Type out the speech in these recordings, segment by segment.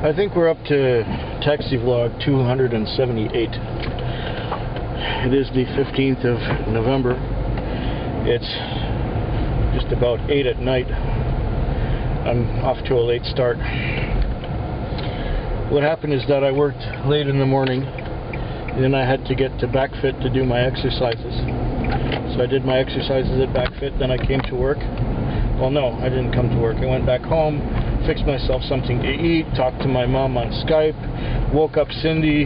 I think we're up to Taxi Vlog 278. It is the 15th of November. It's just about 8 at night. I'm off to a late start. What happened is that I worked late in the morning, and then I had to get to Backfit to do my exercises. So I did my exercises at Backfit, then I came to work. Well, no, I didn't come to work. I went back home, fixed myself something to eat, talked to my mom on Skype, woke up Cindy.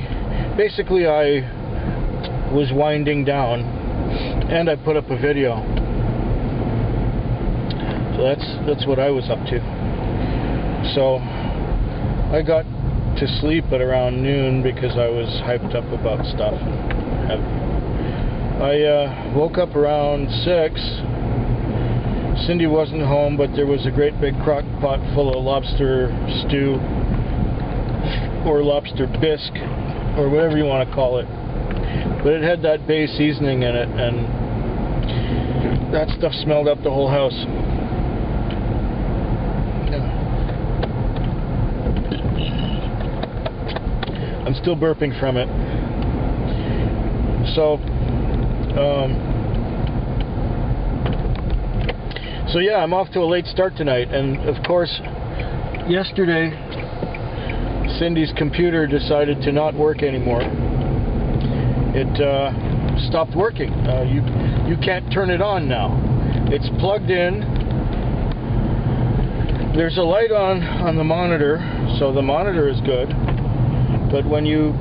Basically, I was winding down, and I put up a video. So that's what I was up to. So I got to sleep at around noon because I was hyped up about stuff. I woke up around 6. Cindy wasn't home, but there was a great big crock pot full of lobster stew, or lobster bisque, or whatever you want to call it. But it had that bay seasoning in it, and that stuff smelled up the whole house. I'm still burping from it. So yeah, I'm off to a late start tonight, and of course, yesterday, Cindy's computer decided to not work anymore. It stopped working. You can't turn it on now. It's plugged in. There's a light on the monitor, so the monitor is good. But when you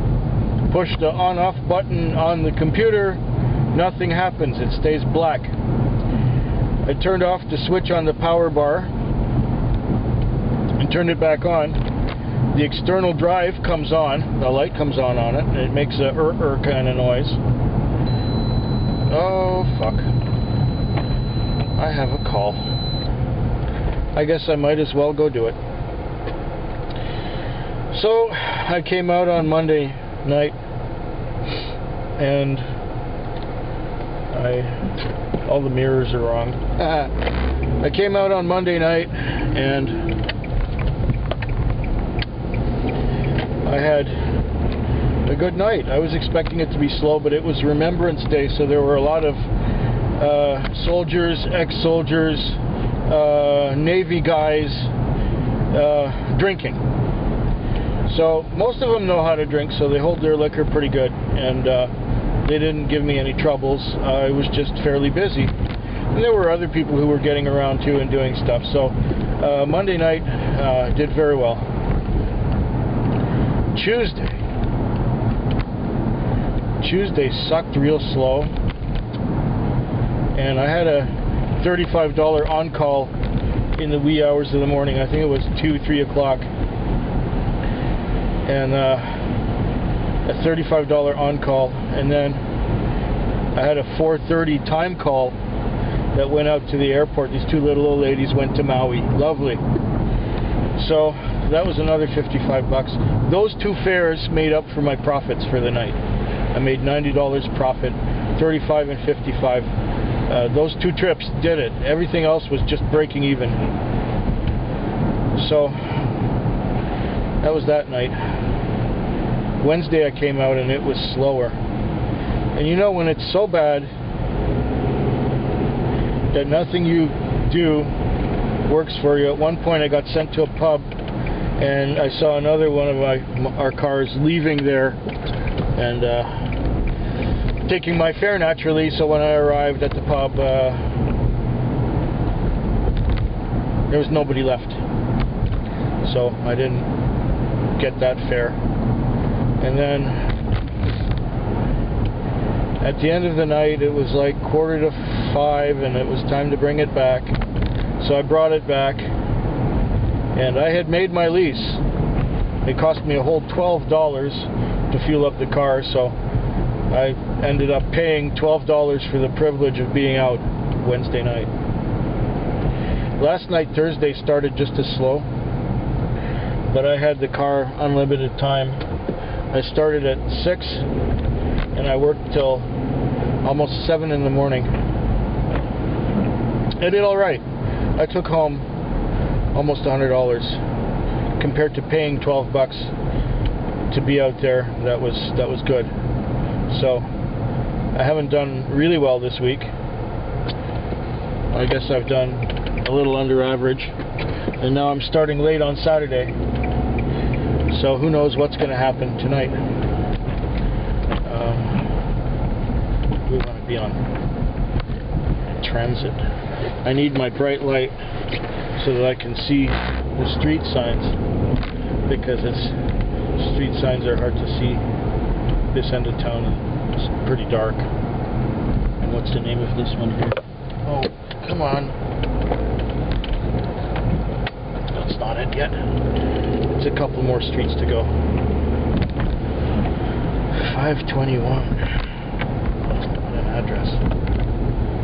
push the on-off button on the computer, nothing happens. It stays black. I turned off the switch on the power bar and turned it back on. The external drive comes on. The light comes on it, and it makes a kind of noise. Oh, fuck. I have a call. I guess I might as well go do it. So, I came out on Monday night, and all the mirrors are wrong. I came out on Monday night, and I had a good night. I was expecting it to be slow, but it was Remembrance Day, so there were a lot of soldiers, ex-soldiers, Navy guys drinking. So most of them know how to drink, so they hold their liquor pretty good, and they didn't give me any troubles. I was just fairly busy. And there were other people who were getting around too and doing stuff. So Monday night did very well. Tuesday sucked real slow, and I had a $35 on-call in the wee hours of the morning. I think it was 2-3 o'clock. And a $35 on-call, and then I had a 4:30 time call that went out to the airport. These two little old ladies went to Maui. Lovely. So that was another $55. Those two fares made up for my profits for the night. I made $90 profit, 35 and 55. Those two trips did it. Everything else was just breaking even. So that was that night. Wednesday I came out and it was slower. And you know, when it's so bad that nothing you do works for you. At one point I got sent to a pub, and I saw another one of our cars leaving there and taking my fare naturally. So when I arrived at the pub, there was nobody left. So I didn't get that fare. And then at the end of the night, it was like 4:45, and it was time to bring it back. So I brought it back, and I had made my lease. It cost me a whole $12 to fuel up the car, so I ended up paying $12 for the privilege of being out Wednesday night. Last night, Thursday, started just as slow, but I had the car unlimited time. I started at 6, and I worked till almost 7 in the morning. I did all right. I took home almost $100. compared to paying $12 to be out there, that was good. So I haven't done really well this week. I guess I've done a little under average, and now I'm starting late on Saturday, so who knows what's going to happen tonight. We want to be on transit. I need my bright light so that I can see the street signs, because street signs are hard to see this end of town. It's pretty dark. And what's the name of this one here? Oh, come on. That's not it yet. It's a couple more streets to go. 521. That's not an address.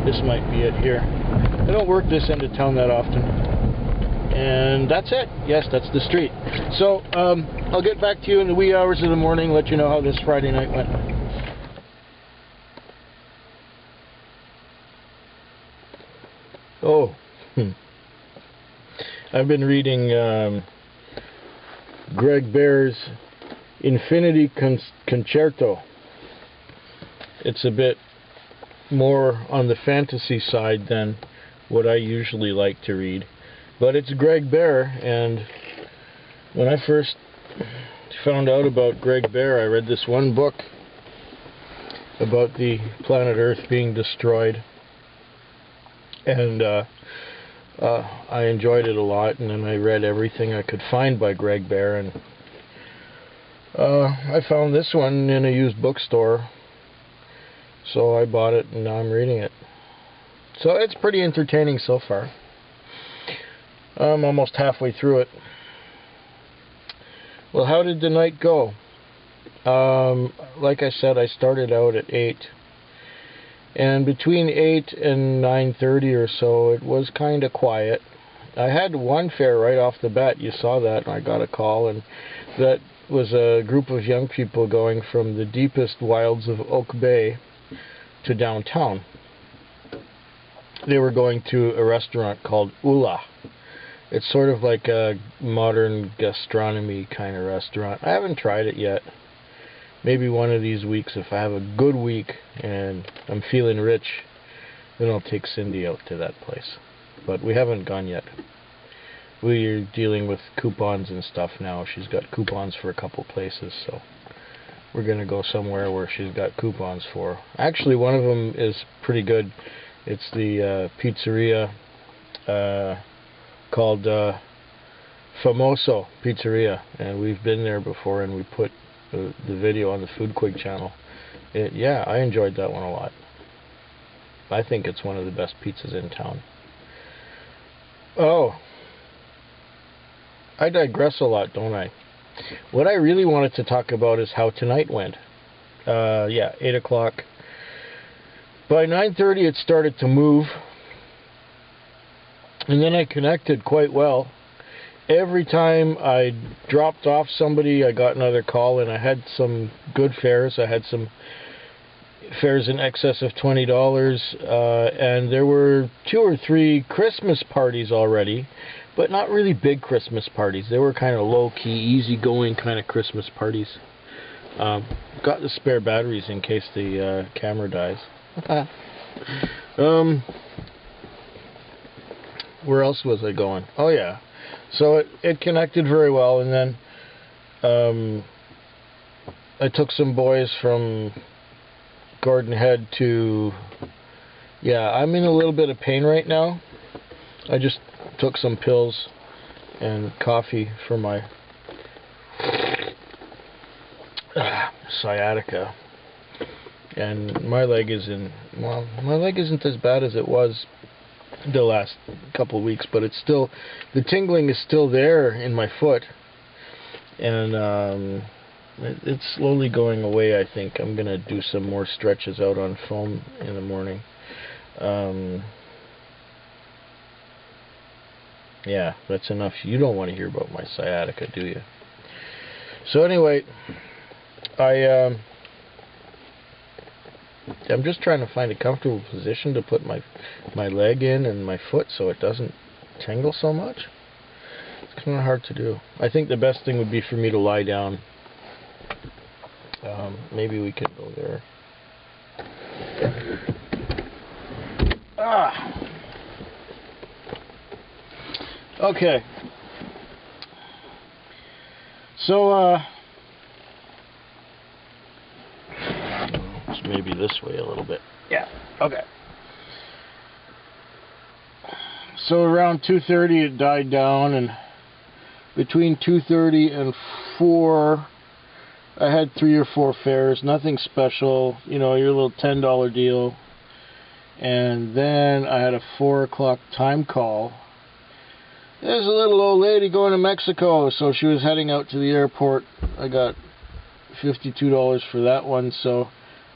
This might be it here. I don't work this end of town that often. And that's it. Yes, that's the street. So, I'll get back to you in the wee hours of the morning, let you know how this Friday night went. Oh, I've been reading Greg Bear's Infinity Concerto. It's a bit more on the fantasy side than what I usually like to read. But it's Greg Bear, and when I first found out about Greg Bear, I read this one book about the planet Earth being destroyed, and I enjoyed it a lot, and then I read everything I could find by Greg Bear, and I found this one in a used bookstore, so I bought it, and now I'm reading it. So it's pretty entertaining so far. I'm almost halfway through it. Well, how did the night go? Like I said, I started out at 8. And between 8 and 9:30 or so, it was kind of quiet. I had one fare right off the bat. You saw that, and I got a call, and that was a group of young people going from the deepest wilds of Oak Bay to downtown. They were going to a restaurant called Ula. It's sort of like a modern gastronomy kind of restaurant. I haven't tried it yet. Maybe one of these weeks, if I have a good week and I'm feeling rich, then I'll take Cindy out to that place. But we haven't gone yet. We're dealing with coupons and stuff now. She's got coupons for a couple places, so we're going to go somewhere where she's got coupons for. Actually, one of them is pretty good. It's the pizzeria called Famoso Pizzeria, and we've been there before, and we put the video on the Food Quig channel. Yeah, I enjoyed that one a lot. I think it's one of the best pizzas in town. Oh, I digress a lot, don't I? What I really wanted to talk about is how tonight went. Yeah, 8 o'clock. By 9:30 it started to move, and then I connected quite well. Every time I dropped off somebody, I got another call, and I had some good fares. I had some fares in excess of $20, and there were 2 or 3 Christmas parties already, but not really big Christmas parties. They were kind of low-key, easy-going kind of Christmas parties. Got the spare batteries in case the camera dies. Where else was I going? Oh yeah, so it connected very well, and then I took some boys from Gordon Head to, yeah, I'm in a little bit of pain right now. I just took some pills and coffee for my sciatica, and my leg is in, well, my leg isn't as bad as it was the last couple of weeks, but it's still, the tingling is still there in my foot, and it's slowly going away. I think I'm gonna do some more stretches out on foam in the morning. Yeah, that's enough. You don't want to hear about my sciatica, do you? So anyway, I'm just trying to find a comfortable position to put my leg in and my foot so it doesn't tingle so much. It's kind of hard to do. I think the best thing would be for me to lie down. Maybe we could go there. Okay. So, it's maybe this way a little bit. Yeah, okay. So around 2:30 it died down, and between 2:30 and 4 I had 3 or 4 fares, nothing special, you know, your little $10 deal. And then I had a 4 o'clock time call. There's a little old lady going to Mexico, so she was heading out to the airport. I got $52 for that one, so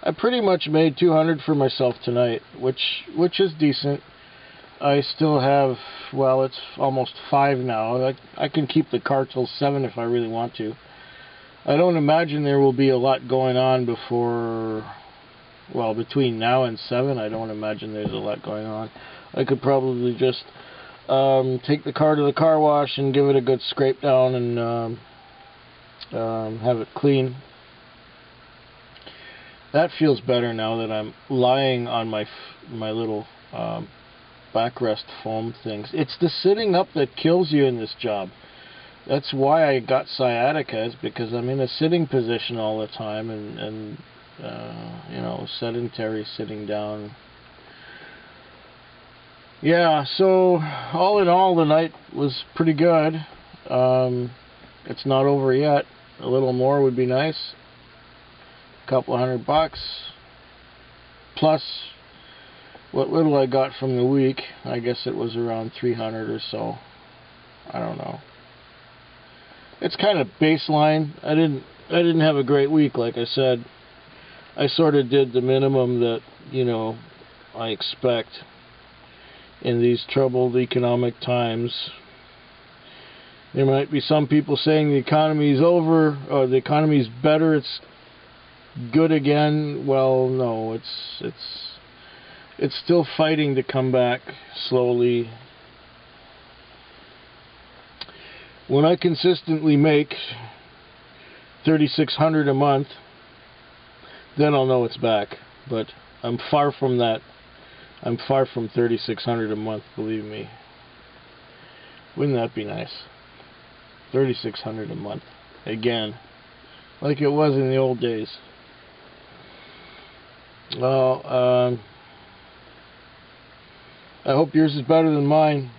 I pretty much made $200 for myself tonight, which is decent. I still have, well, it's almost 5 now. I can keep the car till 7 if I really want to. I don't imagine there will be a lot going on before, well, between now and 7. I don't imagine there's a lot going on. I could probably just take the car to the car wash and give it a good scrape down and have it clean. That feels better now that I'm lying on my little backrest foam things. It's the sitting up that kills you in this job. That's why I got sciatica, is because I'm in a sitting position all the time, and you know, sedentary sitting down. Yeah, so all in all, the night was pretty good. It's not over yet. A little more would be nice. A couple $100 plus what little I got from the week. I guess it was around 300 or so. I don't know. It's kind of baseline. I didn't have a great week, like I said. I sort of did the minimum that, you know, I expect in these troubled economic times. There might be some people saying the economy is over, or the economy is better, it's good again. Well, no, it's still fighting to come back slowly. When I consistently make $3,600 a month, then I'll know it's back. But I'm far from that. I'm far from $3,600 a month, believe me. Wouldn't that be nice? $3,600 a month. Again. Like it was in the old days. Well, I hope yours is better than mine.